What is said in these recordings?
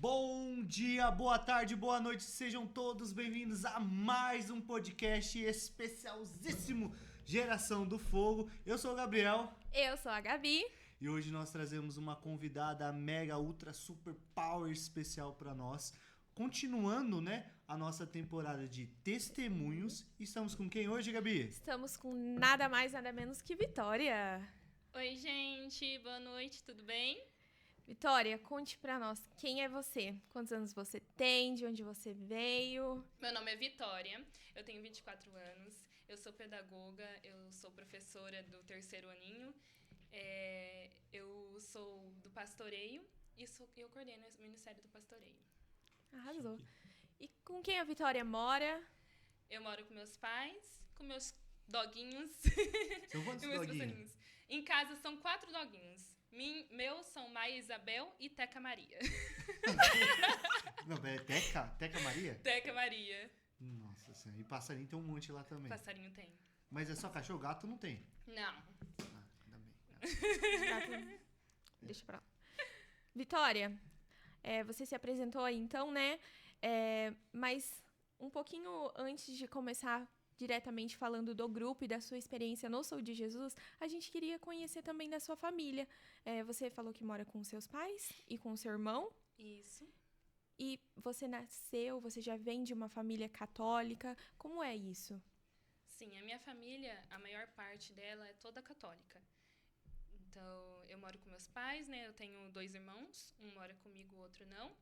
Bom dia, boa tarde, boa noite, sejam todos bem-vindos a mais um podcast especialzíssimo Geração do Fogo. Eu sou o Gabriel. Eu sou a Gabi. E hoje nós trazemos uma convidada mega, ultra, super power especial para nós. Continuando, né, a nossa temporada de testemunhos. Estamos com quem hoje, Gabi? Estamos com nada mais, nada menos que Vitória. Oi, gente. Boa noite, tudo bem? Vitória, conte pra nós, quem é você? Quantos anos você tem? De onde você veio? Meu nome é Vitória, eu tenho 24 anos, eu sou pedagoga, eu sou professora do terceiro aninho, eu sou do pastoreio e eu coordeno o Ministério do Pastoreio. Arrasou. E com quem a Vitória mora? Eu moro com meus pais, com meus doguinhos. São quantos e meus doguinhos? passarinhos. Em casa são 4 doguinhos. Meus são Maia Isabel e Teca Maria. Não, é Teca? Teca Maria? Teca Maria. Nossa senhora, e passarinho tem um monte lá também. Passarinho tem. Mas é só cachorro, gato não tem? Não. Ah, ainda bem. Deixa pra lá. Vitória, você se apresentou aí então, né? Mas um pouquinho antes de começar diretamente falando do grupo e da sua experiência no Sou de Jesus, a gente queria conhecer também da sua família. Você falou que mora com seus pais e com o seu irmão. Isso. E você já vem de uma família católica. Como é isso? Sim, a minha família, a maior parte dela é toda católica. Então, eu moro com meus pais, né? Eu tenho 2 irmãos, um mora comigo, o outro não.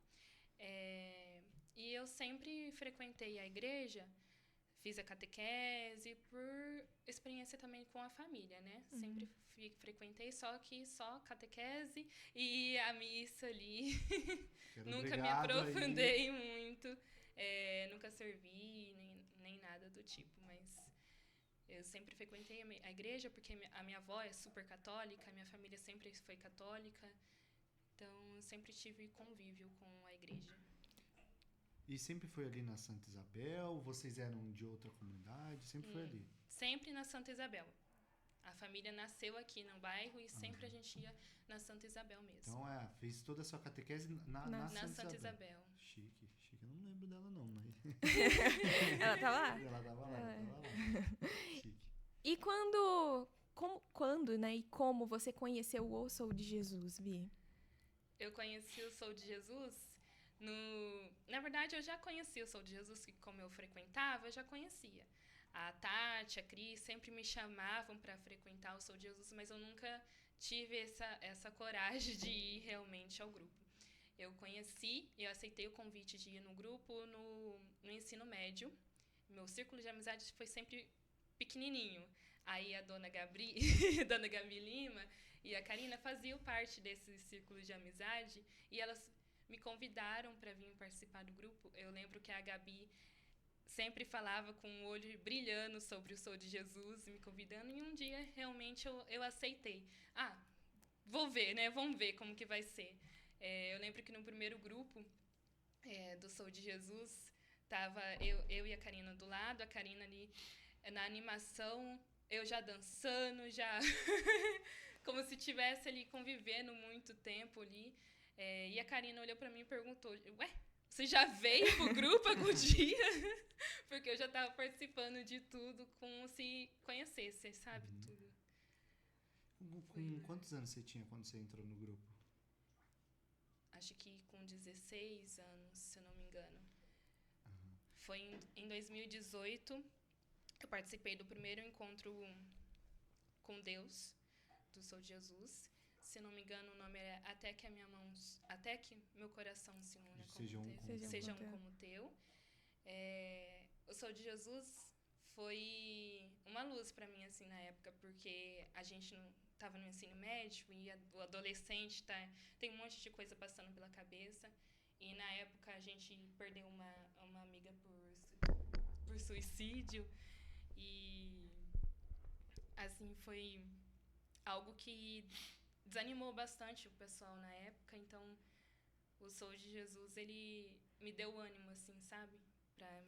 E eu sempre frequentei a igreja, fiz a catequese por experiência também com a família, né? Uhum. Sempre frequentei, só catequese e a missa ali. Nunca me aprofundei muito, nunca servi, nem nada do tipo, mas eu sempre frequentei a igreja porque a minha avó é super católica, a minha família sempre foi católica, então eu sempre tive convívio com a igreja. E sempre foi ali na Santa Isabel? Vocês eram de outra comunidade? Sempre foi ali? Sempre na Santa Isabel. A família nasceu aqui no bairro e sempre a gente ia na Santa Isabel mesmo. Então, fez toda a sua catequese na Santa Isabel. Chique. Eu não lembro dela não, mas... Ela tá lá? Ela tava lá. Chique. E quando, né? E como você conheceu o Sou de Jesus, Vi? Eu conheci o Sou de Jesus... Na verdade, eu já conhecia o Sou de Jesus, que como eu frequentava, eu já conhecia. A Tati, a Cris sempre me chamavam para frequentar o Sou de Jesus, mas eu nunca tive essa coragem de ir realmente ao grupo. Eu aceitei o convite de ir no grupo no ensino médio. Meu círculo de amizade foi sempre pequenininho. Aí a dona Gabi Lima e a Karina faziam parte desse círculo de amizade e elas me convidaram para vir participar do grupo. Eu lembro que a Gabi sempre falava com o olho brilhando sobre o Sou de Jesus, me convidando, e um dia realmente eu aceitei. Vou ver, né? Vamos ver como que vai ser. Eu lembro que no primeiro grupo do Sou de Jesus, tava eu e a Karina do lado, a Karina ali na animação, eu já dançando, já como se estivesse ali convivendo muito tempo ali. E a Karina olhou pra mim e perguntou, você já veio pro grupo algum dia? Porque eu já estava participando de tudo como se conhecesse, sabe? Tudo. Com quantos anos você tinha quando você entrou no grupo? Acho que com 16 anos, se eu não me engano. Uhum. Foi em 2018, eu participei do primeiro encontro com Deus, do Sou de Jesus. Se não me engano, o nome é Até que meu coração se una seja um como o teu. O Sou de Jesus foi uma luz para mim assim na época, porque a gente não estava no ensino médio e o adolescente tem um monte de coisa passando pela cabeça. E na época a gente perdeu uma amiga por suicídio e assim foi algo que desanimou bastante o pessoal na época, então o Sou de Jesus, ele me deu ânimo, assim, sabe?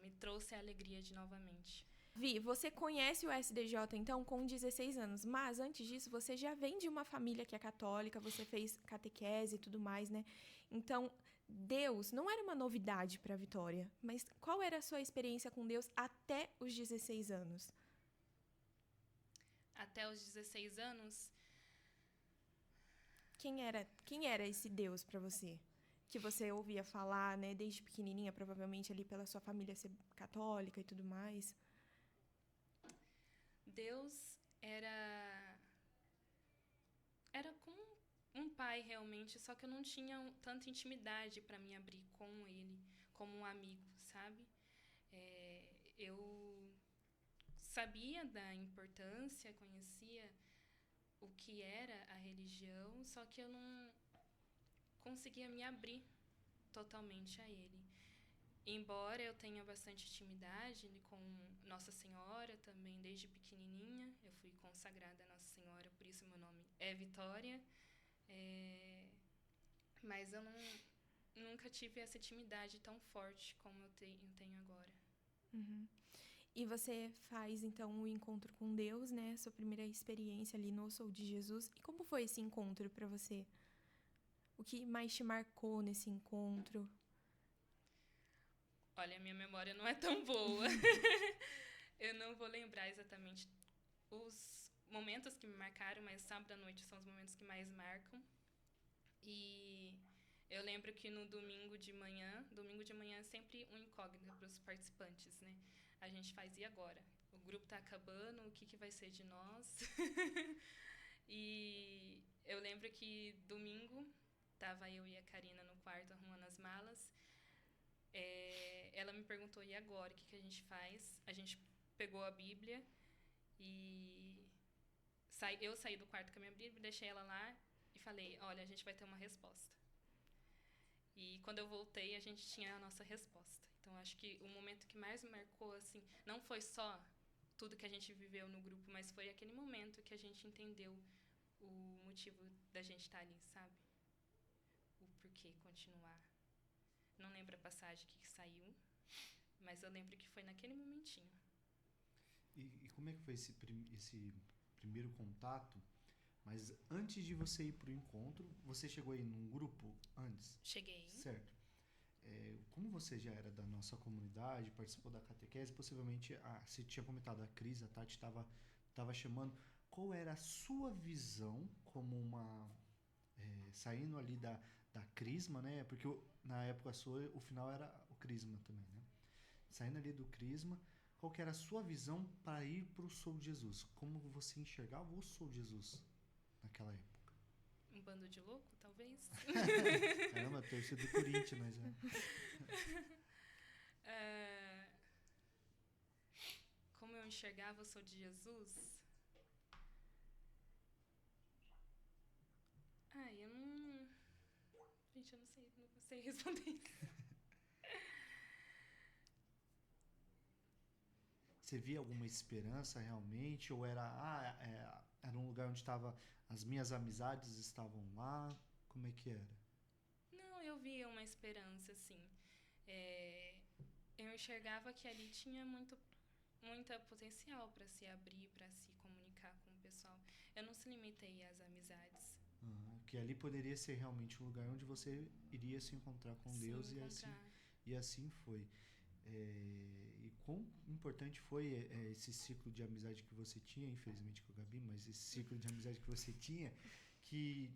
Me trouxe a alegria de novamente. Vi, você conhece o SDJ, então, com 16 anos, mas antes disso, você já vem de uma família que é católica, você fez catequese e tudo mais, né? Então, Deus não era uma novidade para Vitória, mas qual era a sua experiência com Deus até os 16 anos? Até os 16 anos, Quem era esse Deus para você? Que você ouvia falar, né, desde pequenininha, provavelmente ali pela sua família ser católica e tudo mais. Deus era como um pai realmente, só que eu não tinha tanta intimidade para me abrir com ele, como um amigo, sabe? Eu sabia da importância, conhecia o que era a religião, só que eu não conseguia me abrir totalmente a ele. Embora eu tenha bastante intimidade com Nossa Senhora também desde pequenininha, eu fui consagrada a Nossa Senhora, por isso meu nome é Vitória, mas eu nunca tive essa intimidade tão forte como eu tenho agora. Uhum. E você faz, então, o encontro com Deus, né? Sua primeira experiência ali no Sou de Jesus. E como foi esse encontro para você? O que mais te marcou nesse encontro? Olha, a minha memória não é tão boa. Eu não vou lembrar exatamente os momentos que me marcaram, mas sábado à noite são os momentos que mais marcam. E eu lembro que no domingo de manhã é sempre um incógnito para os participantes, né? A gente faz, e agora? O grupo tá acabando, o que vai ser de nós? E eu lembro que domingo tava eu e a Karina no quarto arrumando as malas. Ela me perguntou, e agora? O que a gente faz? A gente pegou a Bíblia e eu saí do quarto com a minha Bíblia, deixei ela lá e falei, olha, a gente vai ter uma resposta. E quando eu voltei, a gente tinha a nossa resposta. Então, acho que o momento que mais me marcou, assim, não foi só tudo que a gente viveu no grupo, mas foi aquele momento que a gente entendeu o motivo da gente estar ali, sabe? O porquê continuar. Não lembro a passagem que saiu, mas eu lembro que foi naquele momentinho. E como é que foi esse primeiro contato? Mas antes de você ir pro encontro, você chegou aí num grupo antes? Cheguei. Certo. Como você já era da nossa comunidade, participou da catequese, possivelmente, você tinha comentado, a Cris, a Tati estava chamando. Qual era a sua visão como saindo ali da crisma, né? Porque na época sua, o final era o crisma também, né? Saindo ali do crisma, qual que era a sua visão para ir para o Sou de Jesus? Como você enxergava o Sou de Jesus naquela época? Um bando de louco, talvez? Caramba, torcida do Corinthians, né? Como eu enxergava o Sou de Jesus? Eu não... Gente, eu não sei responder isso. Você via alguma esperança realmente? Ou era um lugar onde as minhas amizades estavam lá? Como é que era? Não, eu via uma esperança, assim. Eu enxergava que ali tinha muita potencial para se abrir, para se comunicar com o pessoal. Eu não se limitei às amizades. Que ali poderia ser realmente um lugar onde você iria se encontrar com Deus e assim foi. E quão importante foi esse ciclo de amizade que você tinha, infelizmente com a Gabi, mas esse ciclo de amizade que você tinha, que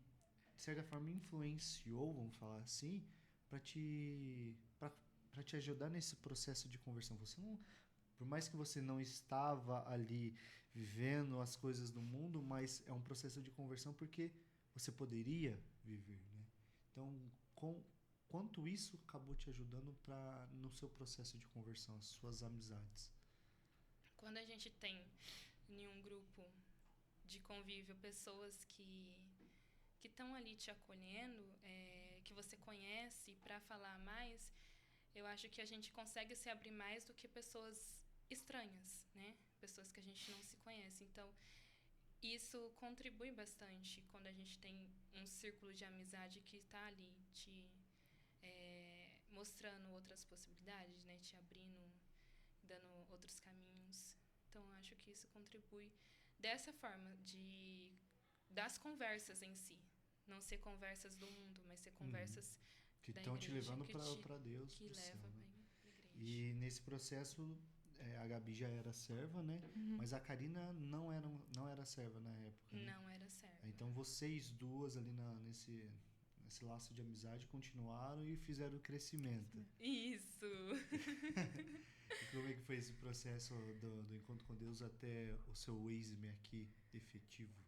de certa forma influenciou, vamos falar assim, para te ajudar nesse processo de conversão. Você não, por mais que você não estava ali vivendo as coisas do mundo, mas é um processo de conversão porque você poderia viver, né? Então, quanto isso acabou te ajudando no seu processo de conversão, as suas amizades? Quando a gente tem em um grupo de convívio pessoas que estão ali te acolhendo, que você conhece, para falar mais, eu acho que a gente consegue se abrir mais do que pessoas estranhas, né? Pessoas que a gente não se conhece. Então, isso contribui bastante quando a gente tem um círculo de amizade que está ali te mostrando outras possibilidades, né? Te abrindo. dando outros caminhos. Então, acho que isso contribui dessa forma, das conversas em si. Não ser conversas do mundo, mas ser conversas que da estão te igreja, levando que para Deus, que pro céu, leva né? bem pra igreja. E nesse processo, a Gabi já era serva, né? Mas a Karina não era serva na época, né? Não era serva. Então vocês duas ali nesse laço de amizade continuaram e fizeram o crescimento. Isso! E como é que foi esse processo do encontro com Deus até o seu ex-me aqui efetivo?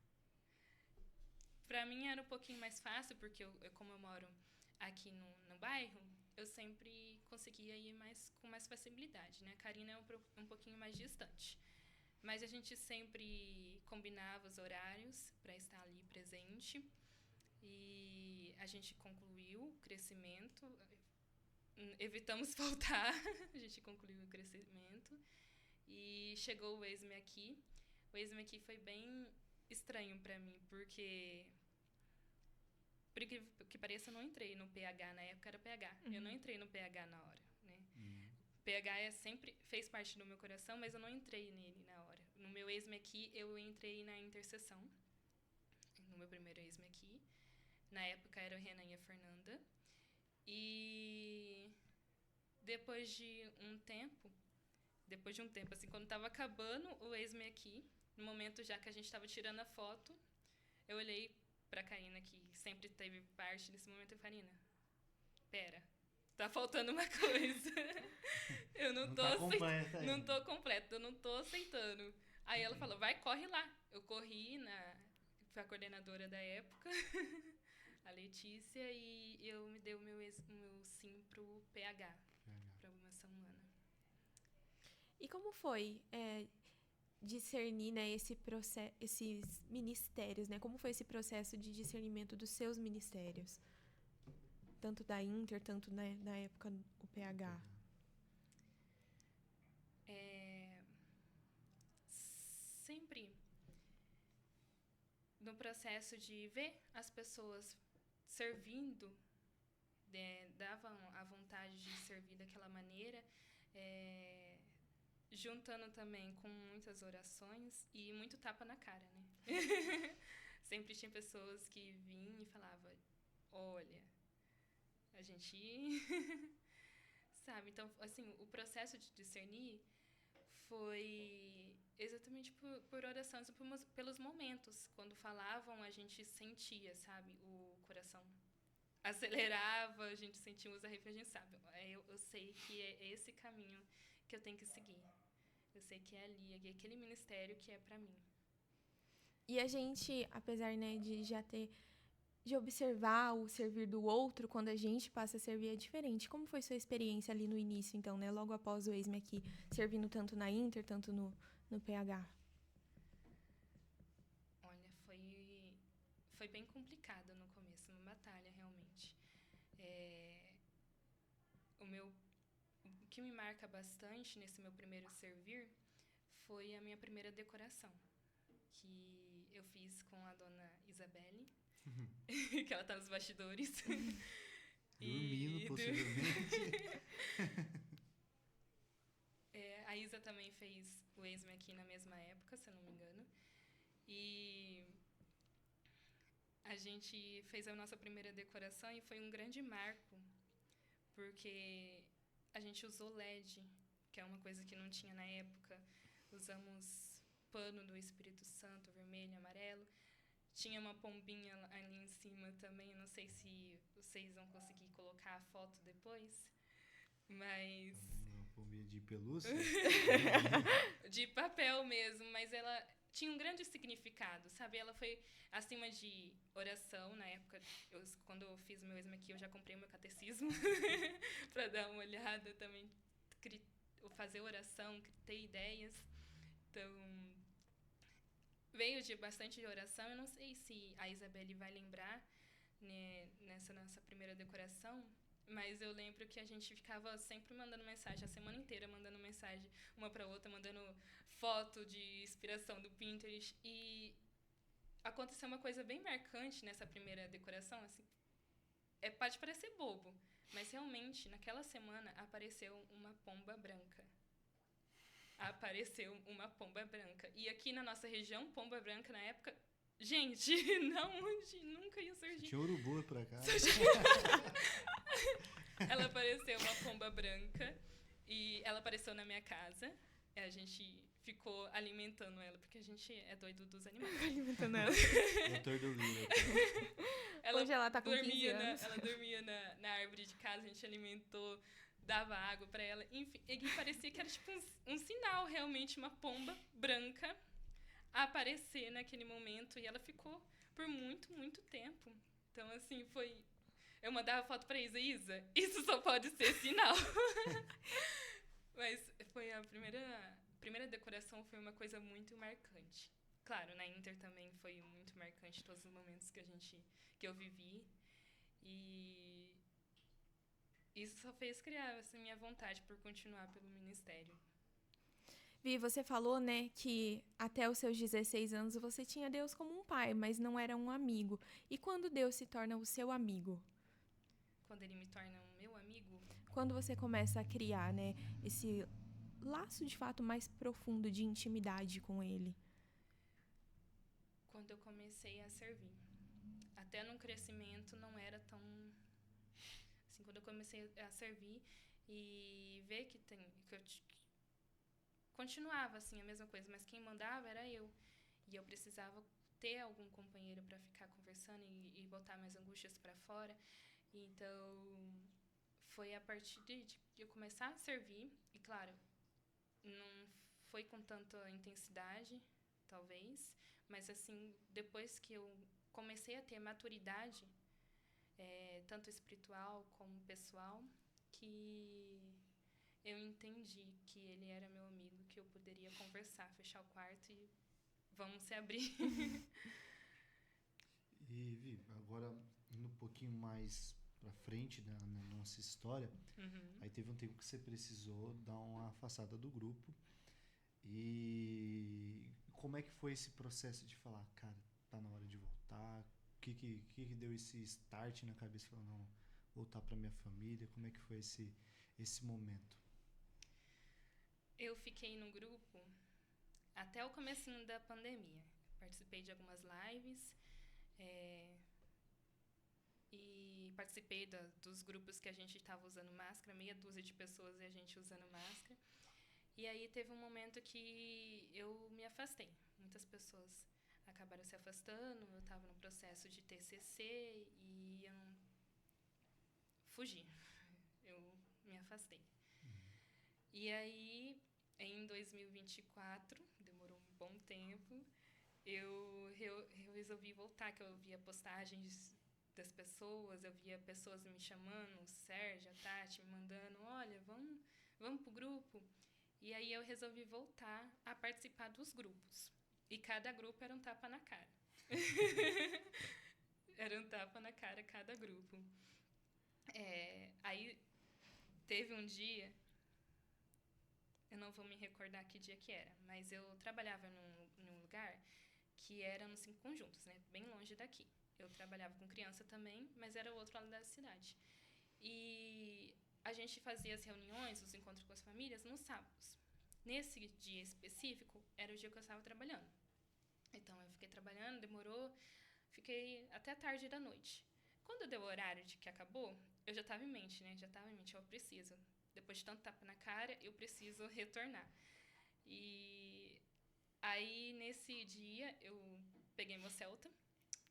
Pra mim era um pouquinho mais fácil, porque como eu moro aqui no bairro, eu sempre conseguia ir com mais facilidade, né? A Karina é um pouquinho mais distante. Mas a gente sempre combinava os horários para estar ali presente. E a gente concluiu o crescimento. Evitamos faltar. A gente concluiu o crescimento. E chegou o ex-me aqui. O ex-me aqui foi bem estranho para mim, porque... Por que pareça, eu não entrei no PH. Na época era PH. Eu não entrei no PH na hora, né? PH sempre fez parte do meu coração, mas eu não entrei nele na hora. No meu ex-me aqui, eu entrei na intercessão. No meu primeiro ex-me aqui. Na época era o Renan e a Fernanda. E depois de um tempo, assim, quando tava acabando o ex-me aqui, no momento já que a gente tava tirando a foto, eu olhei pra Karina, que sempre teve parte desse momento, e Karina, pera, tá faltando uma coisa. Eu não tô completa, eu não tô aceitando. Aí ela falou, corre lá. Eu corri foi a coordenadora da época, a Letícia, e eu me dei o meu sim pro PH, pra Almação Humana. E como foi discernir, né, esses ministérios, né? Como foi esse processo de discernimento dos seus ministérios? Tanto da Inter, tanto, né, na época o PH. Sempre no processo de ver as pessoas servindo, davam a vontade de servir daquela maneira, juntando também com muitas orações e muito tapa na cara, né? Sempre tinha pessoas que vinham e falavam, olha, a gente... Sabe? Então, assim, o processo de discernir foi exatamente por orações, pelos momentos. Quando falavam, a gente sentia, sabe? O coração acelerava, a gente sentia os arrepios, a gente sabe. Eu sei que é esse caminho que eu tenho que seguir. Eu sei que é ali, é aquele ministério que é pra mim. E a gente, apesar, né, de observar o servir do outro, quando a gente passa a servir é diferente. Como foi sua experiência ali no início, então, né? Logo após o ex-me aqui, servindo tanto na Inter, tanto no PH? Olha, foi bem complicado no começo, uma batalha, realmente. O que me marca bastante nesse meu primeiro servir foi a minha primeira decoração, que eu fiz com a dona Isabelle, que ela tá nos bastidores. Dormindo, possivelmente. A Isa também fez o ex-me aqui na mesma época, se eu não me engano. E a gente fez a nossa primeira decoração e foi um grande marco, porque a gente usou LED, que é uma coisa que não tinha na época. Usamos pano do Espírito Santo, vermelho e amarelo. Tinha uma pombinha ali em cima também. Não sei se vocês vão conseguir colocar a foto depois. Mas... Uma pombinha de pelúcia? De papel mesmo. Mas ela tinha um grande significado, sabe? Ela foi acima de oração. Na época, quando eu fiz o meu ex-me aqui, eu já comprei o meu catecismo para dar uma olhada também. Fazer oração, ter ideias. Então... veio de bastante de oração. Eu não sei se a Isabelle vai lembrar, né, nessa nossa primeira decoração, mas eu lembro que a gente ficava sempre mandando mensagem, a semana inteira mandando mensagem uma para outra, mandando foto de inspiração do Pinterest. E aconteceu uma coisa bem marcante nessa primeira decoração, assim, pode parecer bobo, mas realmente naquela semana apareceu uma pomba branca. apareceu uma pomba branca. E aqui na nossa região, pomba branca na época, gente, nunca ia surgir. Tinha urubu pra cá. Ela apareceu uma pomba branca e ela apareceu na minha casa. A gente ficou alimentando ela, porque a gente é doido dos animais. Alimentando ela. Doutor do Lira. Hoje ela tá com 15 anos. Ela dormia na árvore de casa, a gente alimentou, dava água pra ela. Enfim, e parecia que era tipo um sinal, realmente, uma pomba branca aparecer naquele momento. E ela ficou por muito, muito tempo. Então, assim, foi... Eu mandava foto pra Isa, isso só pode ser sinal. Mas foi a primeira decoração foi uma coisa muito marcante. Claro, na Inter também foi muito marcante todos os momentos que eu vivi. E isso só fez criar essa minha vontade por continuar pelo ministério. Vi, você falou, né, que até os seus 16 anos você tinha Deus como um pai, mas não era um amigo. E quando Deus se torna o seu amigo? Quando ele me torna um meu amigo? Quando você começa a criar, né, esse laço de fato mais profundo de intimidade com ele? Quando eu comecei a servir. Até no crescimento não era tão... Assim, quando eu comecei a servir e ver que eu continuava assim a mesma coisa, mas quem mandava era eu. E eu precisava ter algum companheiro para ficar conversando e botar minhas angústias para fora. Então, foi a partir de eu começar a servir, e claro, não foi com tanta intensidade, talvez, mas assim, depois que eu comecei a ter maturidade, tanto espiritual como pessoal, que eu entendi que ele era meu amigo, que eu poderia conversar, fechar o quarto e vamos se abrir. E, Vi, agora indo um pouquinho mais pra frente na nossa história, aí teve um tempo que você precisou dar uma afastada do grupo. E como é que foi esse processo de falar, cara, tá na hora de voltar? O que deu esse start na cabeça? Falar, não, voltar pra minha família. Como é que foi esse momento? Eu fiquei no grupo até o comecinho da pandemia. Participei de algumas lives e participei dos grupos que a gente estava usando máscara, meia dúzia de pessoas e a gente usando máscara. E aí teve um momento que eu me afastei. Muitas pessoas acabaram se afastando, eu estava no processo de TCC e eu não fugi. Eu me afastei. E aí, em 2024, demorou um bom tempo, eu resolvi voltar, que eu via postagens das pessoas, eu via pessoas me chamando, o Sérgio, a Tati, me mandando, olha, vamos pro grupo. E aí eu resolvi voltar a participar dos grupos. E cada grupo era um tapa na cara. Era um tapa na cara cada grupo. Aí teve um dia, eu não vou me recordar que dia que era, mas eu trabalhava num lugar que era nos 5 conjuntos, né? Bem longe daqui. Eu trabalhava com criança também, mas era o outro lado da cidade. E a gente fazia as reuniões, os encontros com as famílias, nos sábados. Nesse dia específico, era o dia que eu estava trabalhando. Então, eu fiquei trabalhando, demorou, fiquei até tarde da noite. Quando deu o horário de que acabou, eu já estava em mente, né? Eu preciso. Depois de tanto tapa na cara, eu preciso retornar. E aí, nesse dia, eu peguei meu Celta,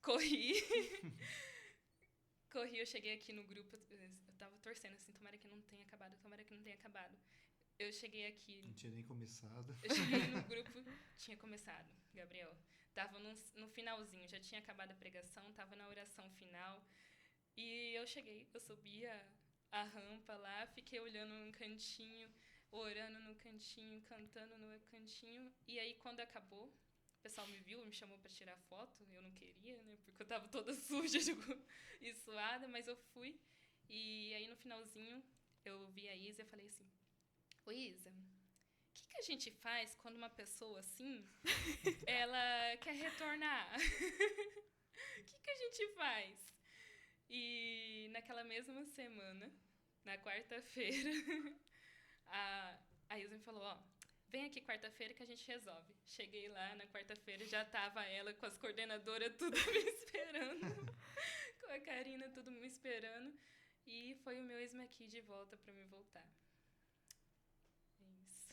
corri. Eu cheguei aqui no grupo, eu tava torcendo assim, tomara que não tenha acabado. Eu cheguei aqui... Não tinha nem começado. Eu cheguei no grupo, tinha começado, Gabriel. Tava no finalzinho, já tinha acabado a pregação, tava na oração final. E eu cheguei, eu subi a rampa lá, fiquei olhando num cantinho, orando no cantinho, cantando no cantinho. E aí, quando acabou, o pessoal me viu, me chamou pra tirar foto. Eu não queria, né? Porque eu tava toda suja e suada, mas eu fui. E aí, no finalzinho, eu vi a Isa e falei assim, ô Isa, o que a gente faz quando uma pessoa assim, ela quer retornar? O que a gente faz? E naquela mesma semana, na quarta-feira, a Isa me falou, vem aqui quarta-feira que a gente resolve. Cheguei lá na quarta-feira, já tava ela com as coordenadoras tudo me esperando. Com a Karina tudo me esperando. E foi o meu eis-me aqui de volta pra me voltar. É isso.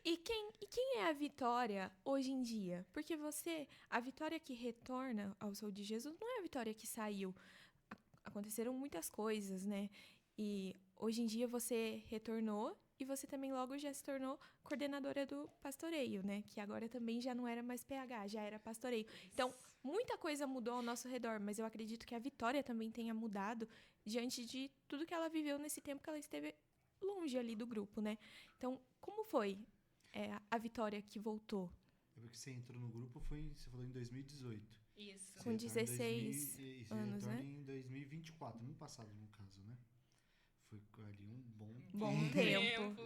E quem é a Vitória hoje em dia? Porque a Vitória que retorna ao Sou de Jesus não é a Vitória que saiu. Aconteceram muitas coisas, né? E hoje em dia você retornou e você também logo já se tornou coordenadora do pastoreio, né? Que agora também já não era mais PH, já era pastoreio. Então, muita coisa mudou ao nosso redor, mas eu acredito que a Vitória também tenha mudado diante de tudo que ela viveu nesse tempo que ela esteve longe ali do grupo, né? Então, como foi a Vitória que voltou? É porque você entrou no grupo, você falou em 2018. Isso. Com 16 anos, né? né? Em 2024, ano passado, no caso, né? Foi ali um bom tempo.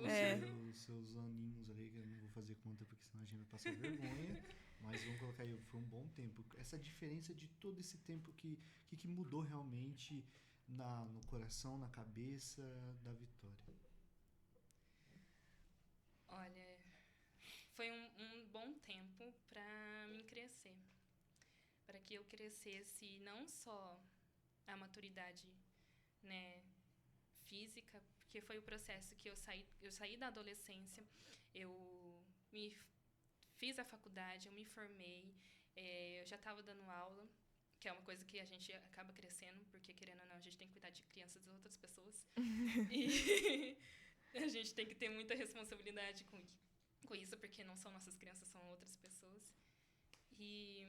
Os seus aninhos ali, que eu não vou fazer conta porque senão a gente vai passar vergonha. Mas vamos colocar aí, foi um bom tempo. Essa diferença de todo esse tempo que mudou realmente no coração, na cabeça da Vitória? Olha, foi um bom tempo para mim crescer. Para que eu crescesse não só a maturidade, né, física, porque foi o processo que eu saí da adolescência, eu fiz a faculdade, eu me formei, eu já estava dando aula, que é uma coisa que a gente acaba crescendo, porque querendo ou não, a gente tem que cuidar de crianças de outras pessoas. E a gente tem que ter muita responsabilidade com isso, porque não são nossas crianças, são outras pessoas. E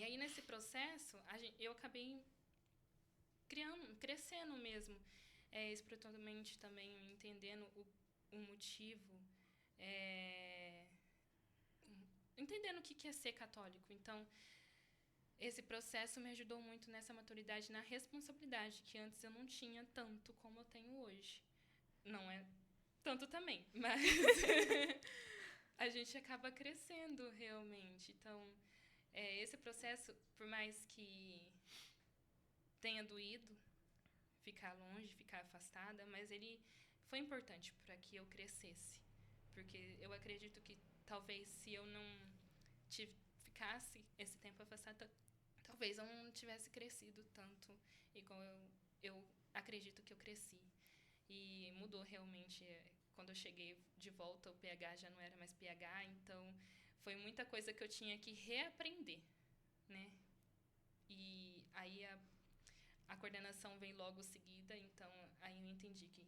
aí, nesse processo, eu acabei crescendo mesmo, espiritualmente também, entendendo o motivo, entendendo o que é ser católico. Então, esse processo me ajudou muito nessa maturidade, na responsabilidade, que antes eu não tinha tanto como eu tenho hoje. Não é tanto também, mas a gente acaba crescendo realmente. Então, esse processo, por mais que tenha doído ficar longe, ficar afastada, mas ele foi importante para que eu crescesse. Porque eu acredito que talvez se eu não ficasse esse tempo afastada, talvez eu não tivesse crescido tanto igual eu acredito que eu cresci. E mudou realmente. Quando eu cheguei de volta, o PH já não era mais PH, então foi muita coisa que eu tinha que reaprender, né? E aí a coordenação veio logo seguida, então aí eu entendi que,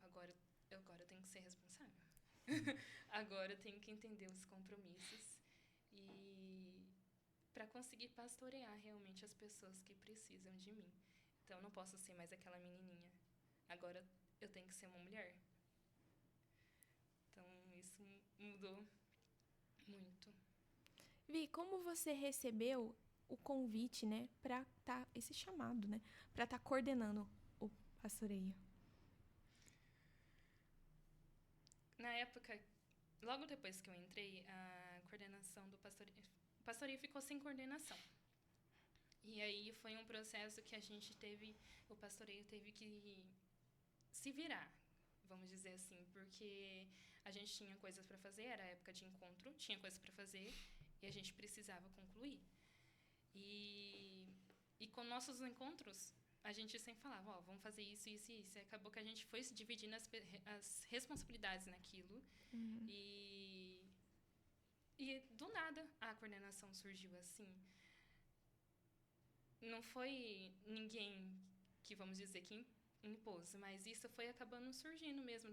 agora eu tenho que ser responsável. Agora eu tenho que entender os compromissos e para conseguir pastorear realmente as pessoas que precisam de mim. Então eu não posso ser mais aquela menininha. Agora eu tenho que ser uma mulher. Então isso mudou muito. Vi, como você recebeu o convite, né, para esse chamado, né, para estar coordenando o pastoreio? Na época, logo depois que eu entrei, a coordenação do pastoreio, o pastoreio ficou sem coordenação. E aí foi um processo que o pastoreio teve que se virar, vamos dizer assim, porque a gente tinha coisas para fazer, era época de encontro, tinha coisas para fazer e a gente precisava concluir. E com nossos encontros, a gente sempre falava, vamos fazer isso, isso e isso. E acabou que a gente foi se dividindo as responsabilidades naquilo. Uhum. E do nada a coordenação surgiu assim. Não foi ninguém que, vamos dizer, que impôs, mas isso foi acabando surgindo mesmo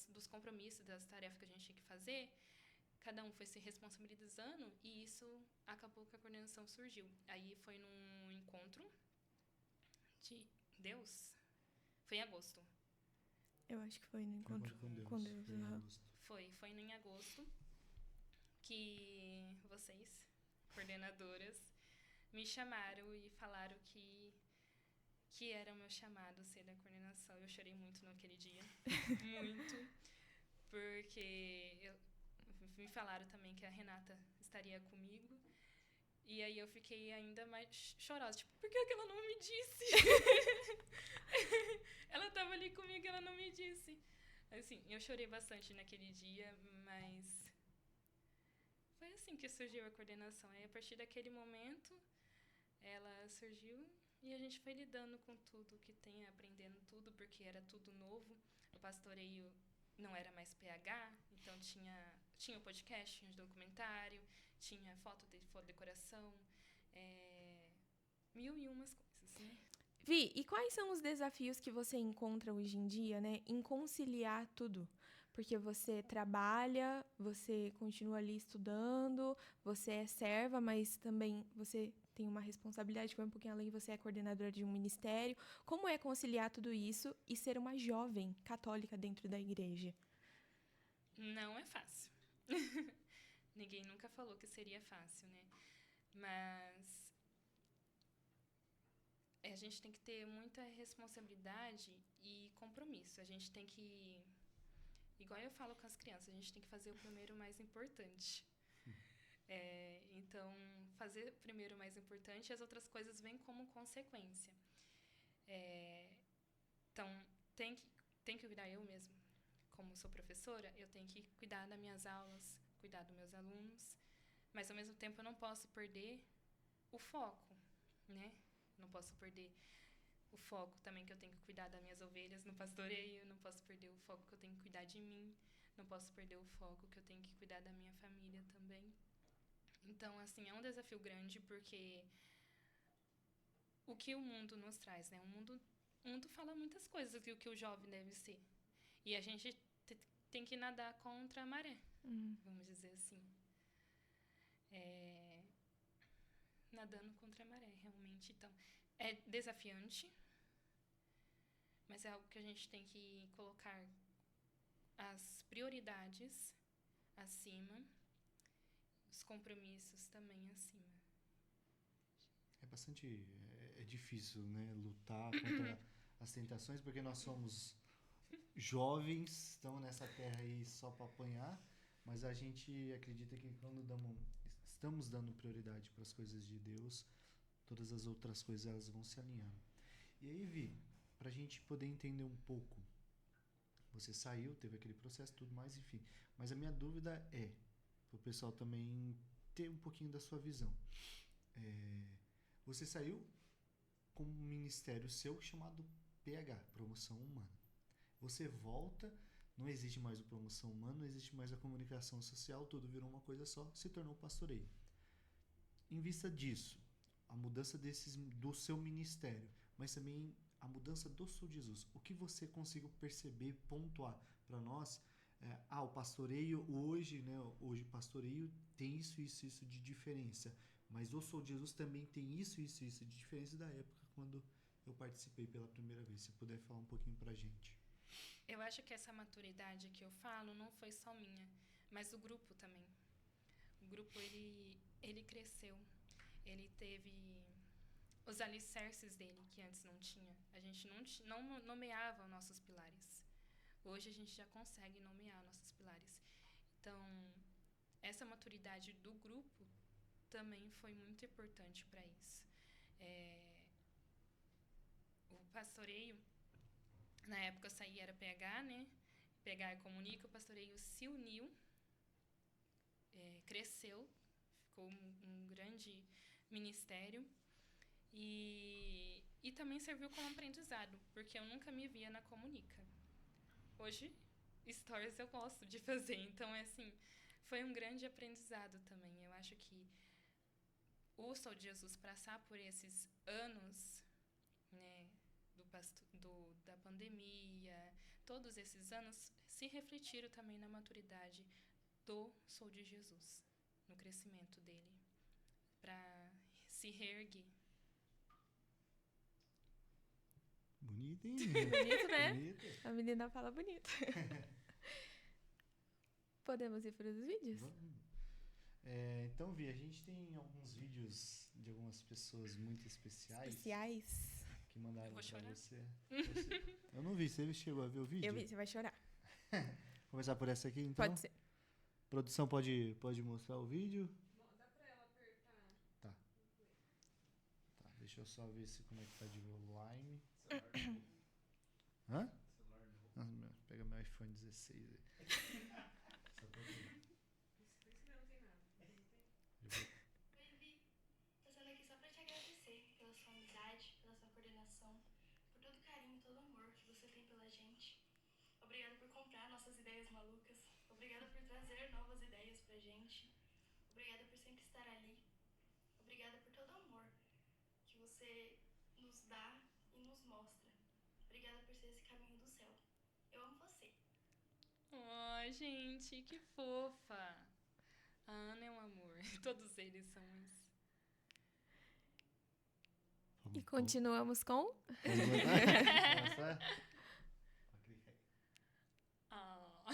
dos compromissos, das tarefas que a gente tinha que fazer. Cada um foi se responsabilizando e isso acabou que a coordenação surgiu. Aí foi num encontro de Deus. Foi em agosto. Eu acho que foi no encontro com Deus. Foi em agosto que vocês, coordenadoras, me chamaram e falaram que era o meu chamado ser da coordenação. Eu chorei muito naquele dia. Muito. Porque me falaram também que a Renata estaria comigo. E aí eu fiquei ainda mais chorosa. Tipo, por que ela não me disse? Ela estava ali comigo e ela não Assim, eu chorei bastante naquele dia, mas foi assim que surgiu a coordenação. Aí, a partir daquele momento, ela surgiu e a gente foi lidando com tudo que tem, aprendendo tudo, porque era tudo novo. O pastoreio não era mais PH, então tinha o podcast, tinha o documentário, tinha fotodecoração, mil e umas coisas, né? Vi, e quais são os desafios que você encontra hoje em dia, né, em conciliar tudo? Porque você trabalha, você continua ali estudando, você é serva, mas também você tem uma responsabilidade que vai um pouquinho além, você é coordenadora de um ministério. Como é conciliar tudo isso e ser uma jovem católica dentro da igreja? Não é fácil. Ninguém nunca falou que seria fácil, né? Mas a gente tem que ter muita responsabilidade e compromisso. A gente tem que, igual eu falo com as crianças, a gente tem que fazer o primeiro mais importante. Então, fazer o primeiro mais importante e as outras coisas vêm como consequência. Então, tem que cuidar eu mesma. Como sou professora, eu tenho que cuidar das minhas aulas, cuidar dos meus alunos, mas, ao mesmo tempo, eu não posso perder o foco, né? Não posso perder o foco também que eu tenho que cuidar das minhas ovelhas no pastoreio, não posso perder o foco que eu tenho que cuidar de mim, não posso perder o foco que eu tenho que cuidar da minha família também. Então, assim, é um desafio grande porque o que o mundo nos traz, né? O mundo fala muitas coisas do que o jovem deve ser. E a gente tem que nadar contra a maré, vamos dizer assim. Nadando contra a maré, realmente. Então, é desafiante, mas é algo que a gente tem que colocar as prioridades acima, os compromissos também acima. É bastante difícil, né, lutar contra as tentações, porque nós somos jovens, estamos nessa terra aí só para apanhar, mas a gente acredita que quando estamos dando prioridade para as coisas de Deus, todas as outras coisas elas vão se alinhando. E aí, Vi, para a gente poder entender um pouco, você saiu, teve aquele processo, tudo mais, enfim, mas a minha dúvida é, para o pessoal também ter um pouquinho da sua visão. Você saiu com um ministério seu chamado PH, Promoção Humana. Você volta, não existe mais o Promoção Humana, não existe mais a comunicação social, tudo virou uma coisa só, se tornou pastoreio. Em vista disso, a mudança do seu ministério, mas também a mudança do Sou Jesus, o que você conseguiu perceber, pontuar para nós? O pastoreio hoje, né? Hoje o pastoreio tem isso de diferença, mas o Sou Jesus também tem isso de diferença da época quando eu participei pela primeira vez. Se puder falar um pouquinho pra gente. Eu acho que essa maturidade que eu falo não foi só minha, mas do grupo também. O grupo, ele cresceu. Ele teve os alicerces dele, que antes não tinha. A gente não nomeava nossos pilares. Hoje a gente já consegue nomear nossos pilares. Então, essa maturidade do grupo também foi muito importante para isso. O pastoreio, na época eu saí, era PH, né? PH e Comunica, o pastoreio se uniu, cresceu, ficou um grande ministério e também serviu como aprendizado, porque eu nunca me via na Comunica. Hoje, stories eu gosto de fazer, então, assim, foi um grande aprendizado também. Eu acho que o Sou de Jesus passar por esses anos, né, da pandemia, todos esses anos se refletiram também na maturidade do Sou de Jesus, no crescimento dele, para se reerguer. Bonito, hein? Bonito, né? Bonito. A menina fala bonito. Podemos ir para os vídeos? Vamos. Então, Vi, a gente tem alguns vídeos de algumas pessoas muito especiais. Que mandaram pra você. Eu não vi, você chegou a ver o vídeo? Eu vi, você vai chorar. Começar por essa aqui, então? Pode ser. Produção, pode mostrar o vídeo? Dá pra ela apertar. Tá, deixa eu só ver como é que tá de volume. Hã? Pega meu iPhone. iPhone 16. Só pra ver. Oi, Vi. Passando aqui só pra te agradecer pela sua amizade, pela sua coordenação, por todo o carinho, todo o amor que você tem pela gente. Obrigada por comprar nossas ideias malucas. Obrigada por trazer novas ideias pra gente. Obrigada por sempre estar ali. Obrigada por todo o amor que você nos dá e nos mostra. Obrigada por ser esse caminho do céu. Eu amo você. Oh, gente, que fofa. A Ana é um amor. Todos eles são uns. E continuamos com... Vamos começar? Ah.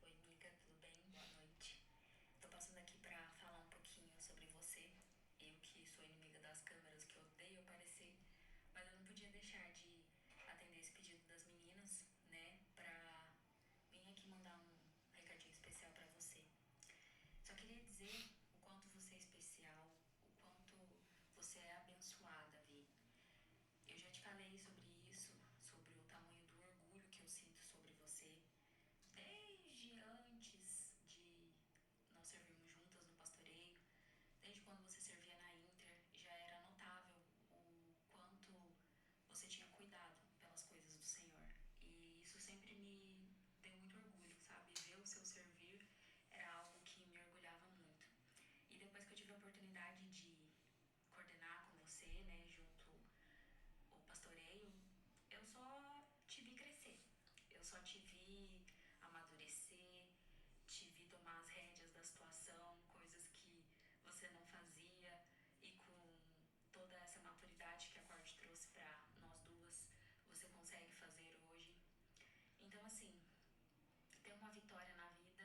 Oi, amiga, tudo bem? Boa noite. Tô passando aqui pra falar um pouquinho sobre você. Eu que sou inimiga das câmeras, que odeio aparecer, mas eu não podia deixar de atender esse pedido das meninas, né? Pra vir aqui mandar um recadinho especial pra você. Só queria dizer o quanto você é especial, o quanto você é abençoada, Vi. Eu já te falei sobre isso, sobre o tamanho do orgulho que eu sinto sobre você. Desde antes de nós servirmos juntas no pastoreio, desde quando você servia na Inter, já era notável o quanto você tinha cuidado pelas coisas do Senhor. E isso sempre me deu muito orgulho, sabe? Ver o seu servir era algo que me orgulhava muito. E depois que eu tive a oportunidade de coordenar com você, né, junto ao pastoreio, eu só te vi crescer. Eu só te vi amadurecer, te vi tomar as rédeas da situação, coisas que você não fazia, e com toda essa maturidade que a Corte trouxe pra nós duas, você consegue fazer hoje. Então, assim, ter uma vitória na vida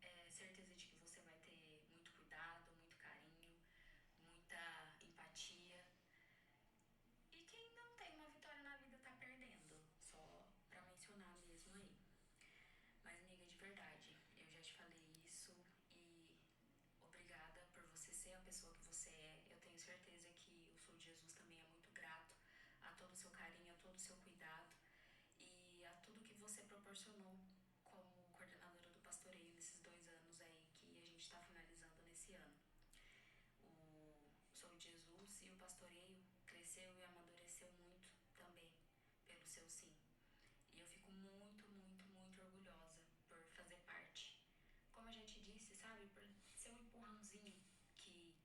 é certeza de que você vai ter muito cuidado, muito carinho, muita empatia. E quem não tem uma vitória na vida tá perdendo, só pra mencionar mesmo aí. Mas, amiga, de verdade, eu já te falei isso e obrigada por você ser a pessoa que você é. Eu tenho certeza que o Sou de Jesus também é muito grato a todo o seu carinho, a todo o seu cuidado e a tudo que você proporcionou como coordenadora do pastoreio nesses 2 anos aí que a gente tá finalizando nesse ano. O Sou de Jesus e o pastoreio cresceu e amadureceu muito também pelo seu sim. E eu fico muito, muito, muito orgulhosa por fazer parte. Como a gente disse, sabe? Por ser um empurrãozinho que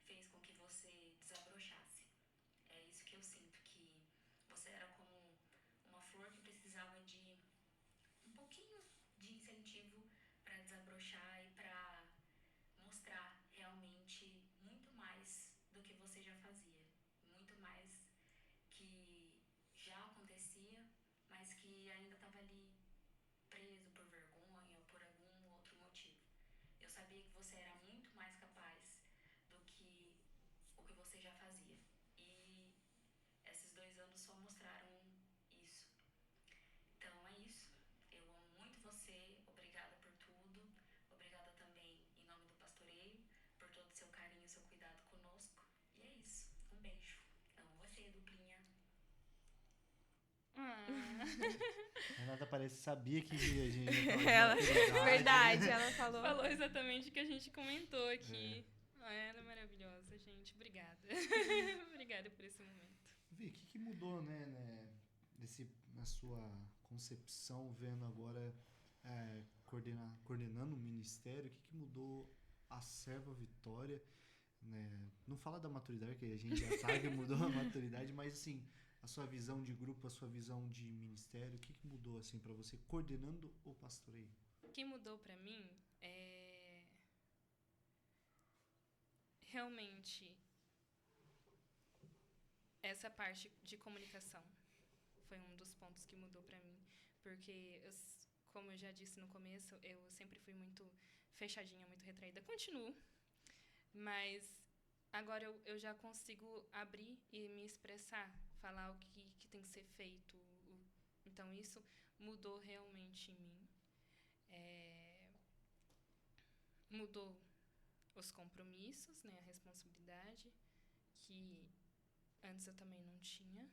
fez com que você desabrochasse. É isso que eu sinto, que você era como uma flor que precisava de um pouquinho de incentivo para desabrochar e para mostrar realmente muito mais do que você já fazia. Muito mais que já acontecia, mas que ainda estava ali preso por vergonha ou por algum outro motivo. Eu sabia que você era muito mais capaz do que o que você já fazia. E esses 2 anos só mostraram isso. Então é isso. Eu amo muito você. Obrigada por tudo. Obrigada também em nome do pastoreio por todo o seu carinho e seu cuidado conosco. E é isso. Um beijo. Amo você, duplinha. Renata parece que sabia que a gente ia falar de Ela, maturidade. verdade, ela falou. Falou exatamente o que a gente comentou aqui. Ela é maravilhosa, gente. Obrigada. Obrigada por esse momento. Vi, o que mudou, né, na sua concepção, vendo agora coordenando o ministério, o que mudou a Serva Vitória, né? Não fala da maturidade, que a gente já sabe que mudou a maturidade, mas assim, a sua visão de grupo, a sua visão de ministério, o que mudou assim para você coordenando o pastoreio? O que mudou pra mim é realmente essa parte de comunicação. Foi um dos pontos que mudou pra mim, porque como eu já disse no começo, eu sempre fui muito fechadinha, muito retraída. Continuo, mas agora eu já consigo abrir e me expressar, falar o que tem que ser feito. Então, isso mudou realmente em mim. Mudou os compromissos, né, a responsabilidade, que antes eu também não tinha.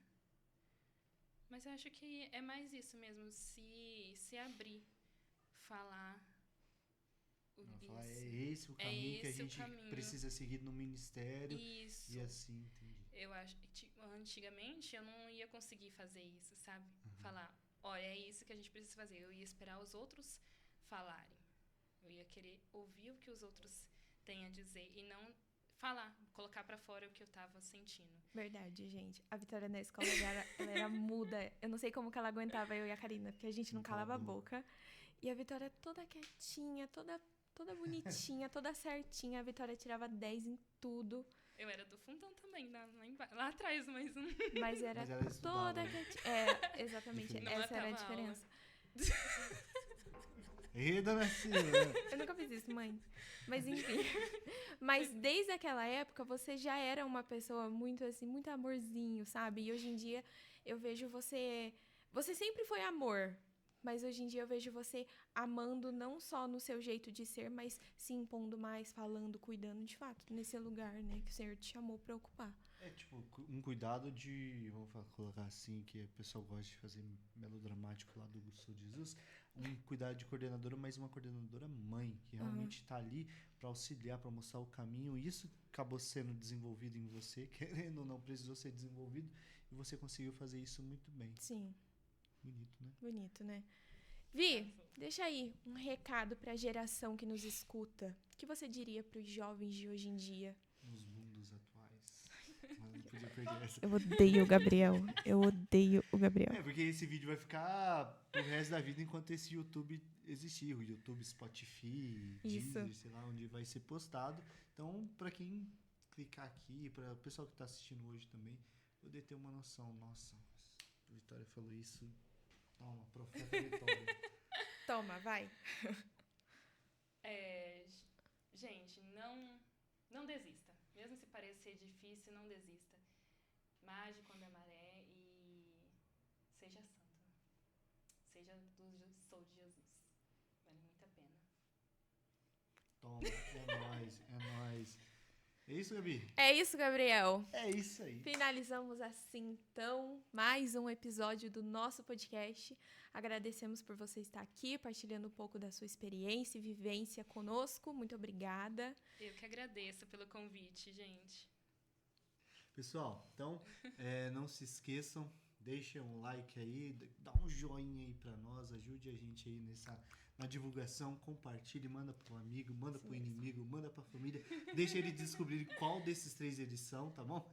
Mas eu acho que é mais isso mesmo, se abrir, falar. Falar, é esse o caminho que a esse o gente caminho. precisa seguir no ministério. Isso. E assim, entendi. Eu acho que antigamente eu não ia conseguir fazer isso, sabe? Falar, olha, é isso que a gente precisa fazer. Eu ia esperar os outros falarem. Eu ia querer ouvir o que os outros têm a dizer e não falar, colocar pra fora o que eu tava sentindo. Verdade, gente. A Vitória na escola ela era muda. Eu não sei como que ela aguentava eu e a Karina, porque a gente não calava a boca. E a Vitória toda quietinha, toda bonitinha, toda certinha. A Vitória tirava 10 em tudo. Eu era do fundão também, lá atrás, mas não. Mas era ela estudava, toda né? quietinha. É, exatamente. Não Essa era a matava a aula. diferença. Ei, dona Cida. Eu nunca fiz isso, mãe. Mas enfim. Mas desde aquela época, você já era uma pessoa muito assim, muito amorzinho, sabe? E hoje em dia eu vejo você. Você sempre foi amor. Mas hoje em dia eu vejo você amando não só no seu jeito de ser, mas se impondo mais, falando, cuidando de fato, nesse lugar, né, que o Senhor te chamou pra ocupar. É tipo, um cuidado de, colocar assim, que o pessoal gosta de fazer melodramático lá do Sou de Jesus, um cuidado de coordenadora, mas uma coordenadora mãe, que realmente está ali para auxiliar, para mostrar o caminho. Isso acabou sendo desenvolvido em você, querendo ou não, precisou ser desenvolvido, e você conseguiu fazer isso muito bem. Sim. Bonito, né? Bonito, né? Vi, deixa aí um recado pra geração que nos escuta. O que você diria pros jovens de hoje em dia? Nos mundos atuais. Mas não podia perder essa. Eu odeio o Gabriel. Eu odeio o Gabriel. É, porque esse vídeo vai ficar pro resto da vida enquanto esse YouTube existir. O YouTube, Spotify, Deezer, sei lá, onde vai ser postado. Então, pra quem clicar aqui, para o pessoal que tá assistindo hoje também, poder ter uma noção. Nossa, a Vitória falou isso. Toma, profeta Vitória. Toma, vai. Gente, não desista. Mesmo se parecer difícil, não desista. Mage quando é maré e seja santo. Seja Sou de Jesus. Vale muito a pena. Toma, é nóis, é nóis. É isso, Gabi? É isso, Gabriel. É isso aí. Finalizamos assim, então, mais um episódio do nosso podcast. Agradecemos por você estar aqui, partilhando um pouco da sua experiência e vivência conosco. Muito obrigada. Eu que agradeço pelo convite, gente. Pessoal, então, não se esqueçam, deixem um like aí, dá um joinha aí pra nós, ajude a gente aí na divulgação, compartilhe, manda pro amigo, manda pro inimigo, manda pra família, deixa eles descobrirem qual desses 3 eles são, tá bom?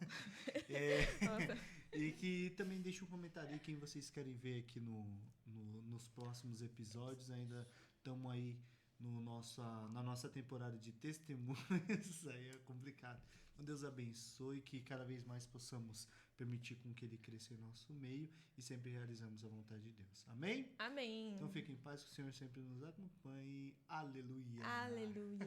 E que também deixe um comentário aí quem vocês querem ver aqui nos próximos episódios. Ainda estamos aí na nossa temporada de testemunhas. Isso aí é complicado. Então Deus abençoe, que cada vez mais possamos permitir com que Ele cresça em nosso meio e sempre realizamos a vontade de Deus. Amém? Amém. Então fiquem em paz, que o Senhor sempre nos acompanhe. Aleluia. Aleluia.